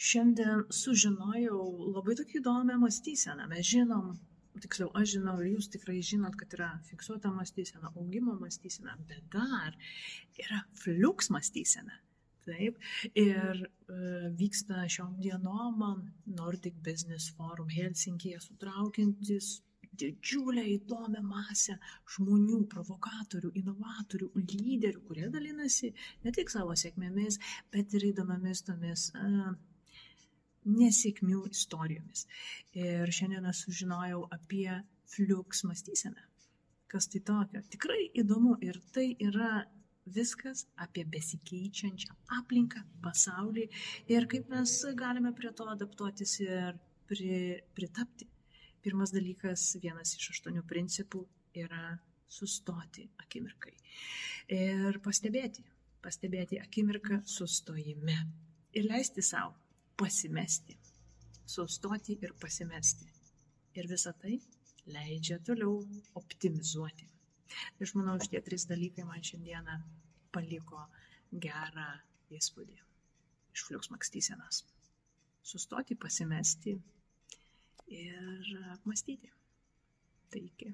Šiandien sužinojau labai tokią įdomią mąstyseną. Mes žinom, tiksliau, aš žinau ir jūs tikrai žinot, kad yra fiksuota mąstysena, augimo mąstysena, bet dar yra fliuks mąstysena. Taip, ir vyksta šiom dienom Nordic Business Forum Helsinkije, sutraukiantis didžiulę įdomią masę žmonių, provokatorių, inovatorių, lyderių, kurie dalinasi ne tik savo sėkmėmis, bet ir įdomiamis tomis nesėkmių istorijomis. Ir šiandien aš sužinojau apie fliuks mąstyseną. Kas tai tokio? Tikrai įdomu ir tai yra viskas apie besikeičiančią aplinką, pasaulį ir kaip mes galime prie to adaptuotis ir pritapti. Pirmas dalykas, vienas iš 8 principų yra sustoti akimirkai ir pastebėti akimirką sustojime ir leisti savo pasimesti, sustoti ir pasimesti. Ir visą tai leidžia toliau optimizuoti. Aš manau, šitie 3 dalykai man šiandieną paliko gerą įspūdį iš fliuks mąstysenos. Sustoti, pasimesti ir apmąstyti. Tai iki.